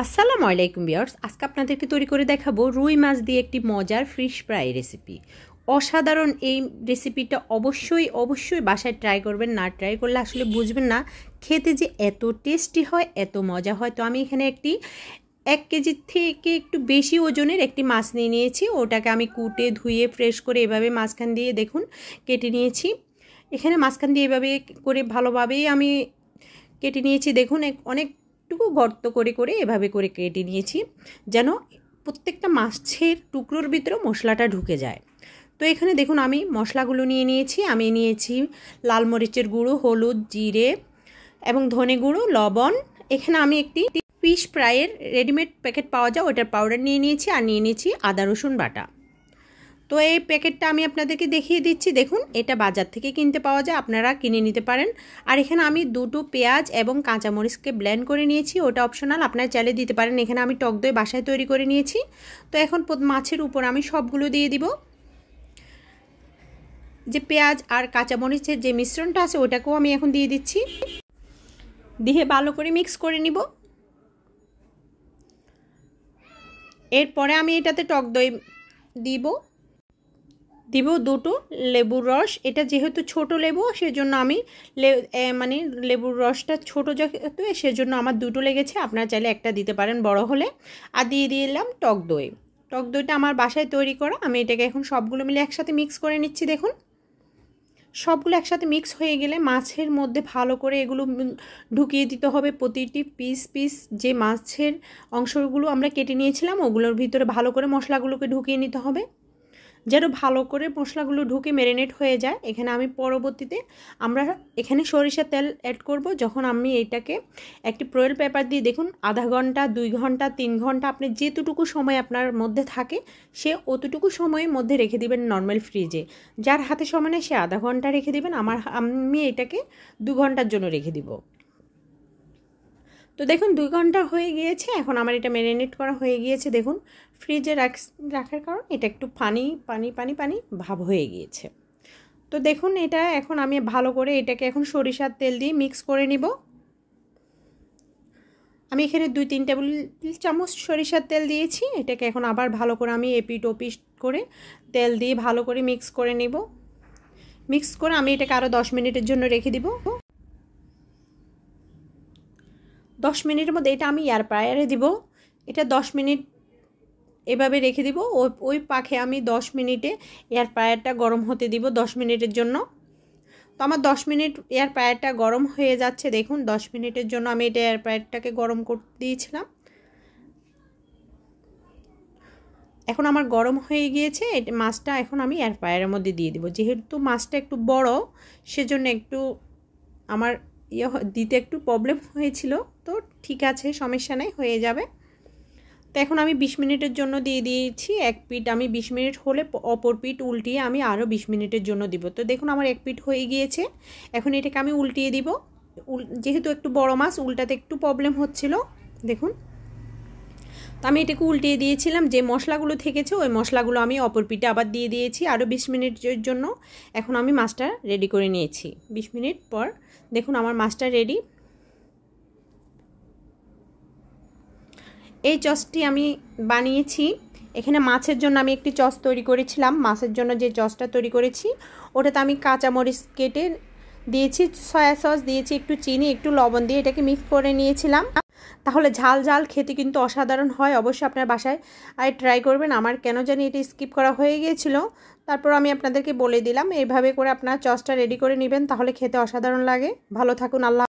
আসসালামু আলাইকুম ভিউয়ার্স, আজকে আপনাদেরকে তৈরি করে দেখাবো রুই মাছ দিয়ে একটি মজার ফিশ ফ্রাই রেসিপি। অসাধারণ এই রেসিপিটা অবশ্যই বাসায় ট্রাই করবেন। না ট্রাই করলে আসলে বুঝবেন না খেতে যে এত টেস্টি হয়, এত মজা হয়। তো আমি এখানে একটি 1 কেজি থেকে একটু বেশি ওজনের একটি মাছ নিয়ে নিয়েছি। ওটাকে আমি কুটে ধুয়ে ফ্রেশ করে এভাবে মাঝখান দিয়ে দেখুন কেটে নিয়েছি। এখানে মাঝখান দিয়ে এভাবে করে ভালোভাবেই আমি কেটে নিয়েছি। দেখুন অনেকটুকু গর্ত করে করে এভাবে করে কেটে নিয়েছি যেন প্রত্যেকটা মাছের টুকরোর ভিতরে মশলাটা ঢুকে যায়। তো এখানে দেখুন আমি মশলাগুলো নিয়ে নিয়েছি। আমি নিয়েছি লাল মরিচের গুঁড়ো, হলুদ, জিরে এবং ধনে গুঁড়ো, লবণ। এখানে আমি একটি ফিশ ফ্রাইয়ের রেডিমেড প্যাকেট পাওয়া যায় ওটার পাউডার নিয়ে নিয়েছি, আর নিয়ে নিয়েছি আদা রসুন বাটা। তো এই প্যাকেটটা আমি আপনাদেরকে দেখিয়ে দিচ্ছি। দেখুন এটা বাজার থেকে কিনতে পাওয়া যায়, আপনারা কিনে নিতে পারেন। আর এখানে আমি দুটো পেঁয়াজ এবং কাঁচামরিচকে ব্লেন্ড করে নিয়েছি, ওটা অপশনাল, আপনারা চাইলে দিতে পারেন। এখানে আমি টক দই বাসায় তৈরি করে নিয়েছি। তো এখন মাছের উপর আমি সবগুলো দিয়ে দিব। যে পেঁয়াজ আর কাঁচামরিচের যে মিশ্রণটা আছে ওটাকেও আমি এখন দিয়ে দিচ্ছি, দিয়ে ভালো করে মিক্স করে নিব। এরপরে আমি এটাতে টক দই দিব দুটো লেবুর রস। এটা যেহেতু ছোট লেবু সেজন্য আমি মানে লেবুর রসটা ছোট যেহেতু সেজন্য আমার দুটো লেগেছে, আপনারা চাইলে একটা দিতে পারেন বড় হলে। আর দিয়ে দিলাম টক দই। টক দইটা আমার বাসায় তৈরি করা। আমি এটাকে এখন সবগুলো মিলে একসাথে মিক্স করে নিচ্ছি। দেখুন সবগুলো একসাথে মিক্স হয়ে গেলে মাছের মধ্যে ভালো করে এগুলো ঢুকিয়ে দিতে হবে। প্রতিটি পিস যে মাছের অংশগুলো আমরা কেটে নিয়েছিলাম ওগুলোর ভিতরে ভালো করে মশলাগুলোকে ঢুকিয়ে নিতে হবে যেন ভালো করে মশলাগুলো ঢুকে ম্যারিনেট হয়ে যায়। এখানে আমি পরবর্তীতে আমরা এখানে সরিষার তেল অ্যাড করব। যখন আমি এটাকে একটি ফয়েল পেপার দিয়ে দেখুন আধা ঘন্টা, 2 ঘন্টা, 3 ঘন্টা আপনি যেতটুকু সময় আপনার মধ্যে থাকে সে অতটুকু সময়ের মধ্যে রেখে দিবেন নর্মাল ফ্রিজে। যার হাতে সময় নেই সে আধা ঘন্টা রেখে দিবেন। আমি এটাকে 2 ঘন্টার জন্য রেখে দিব। তো দেখুন 2 ঘন্টা হয়ে গিয়েছে। এখন আমার এটা ম্যারিনেট করা হয়ে গিয়েছে। দেখুন ফ্রিজে রাখার কারণ এটা একটু পানি ভাব হয়ে গিয়েছে। তো দেখুন এটা এখন আমি ভালো করে এটাকে এখন সরিষার তেল দিয়ে মিক্স করে নিব। আমি এখানে 2-3 টেবিল চামচ সরিষার তেল দিয়েছি। এটাকে এখন আবার ভালো করে আমি এপিট ওপিট করে তেল দিয়ে ভালো করে মিক্স করে নিব। মিক্স করে আমি এটাকে আরও 10 মিনিটের জন্য রেখে দিব। 10 মিনিটের মধ্যে এটা আমি এয়ার ফ্রায়ারে দিব। এটা 10 মিনিট এভাবে রেখে দিব। ওই পাখে আমি 10 মিনিটে এয়ার ফ্রায়ারটা গরম হতে দিব 10 মিনিটের জন্য। তো আমার 10 মিনিট এয়ার ফ্রায়ারটা গরম হয়ে যাচ্ছে। দেখুন 10 মিনিটের জন্য আমি এটা এয়ার ফ্রায়ারটাকে গরম করতে দিয়েছিলাম। এখন আমার গরম হয়ে গিয়েছে। এটা মাছটা এখন আমি এয়ার ফ্রায়ারের মধ্যে দিয়ে দিব। যেহেতু মাছটা একটু বড় সেজন্য একটু আমার দিতে একটু প্রবলেম হয়েছিল। তো ঠিক আছে, সমস্যা নেই, হয়ে যাবে। তো এখন আমি 20 মিনিটের জন্য দিয়ে দিয়েছি। এক পিঠ আমি 20 মিনিট হলে অপর পিঠ উল্টিয়ে আমি আরও 20 মিনিটের জন্য দিব। তো দেখুন আমার এক পিঠ হয়ে গিয়েছে। এখন এটাকে আমি উল্টিয়ে দিব। যেহেতু একটু বড় মাছ উল্টাতে একটু প্রবলেম হচ্ছিল। দেখুন তো আমি এটাকে উল্টিয়ে দিয়েছিলাম। যে মশলাগুলো থেকেছে ওই মশলাগুলো আমি অপর পিঠে আবার দিয়ে দিয়েছি আরও 20 মিনিটের জন্য। এখন আমি মাছটা রেডি করে নিয়েছি। 20 মিনিট পর দেখুন আমার মাছটা রেডি। এই সসটি আমি বানিয়েছি। এখানে মাছের জন্য আমি একটি সস তৈরি করেছিলাম। মাছের জন্য যে সসটা তৈরি করেছি ওটাতে আমি কাঁচামরিচ কেটে দিয়েছি, সয়া সস দিয়েছি, একটু চিনি, একটু লবণ দিয়ে এটাকে মিক্স করে নিয়েছিলাম। তাহলে ঝাল খেতে কিন্তু অসাধারণ হয়। অবশ্যই আপনার বাসায় ট্রাই করবেন। আমার কেন জানি এটা স্কিপ করা হয়ে গিয়েছিল, তারপর আমি আপনাদেরকে বলে দিলাম। এইভাবে করে আপনার সসটা রেডি করে নেবেন, তাহলে খেতে অসাধারণ লাগে। ভালো থাকুন। আল্লাহ।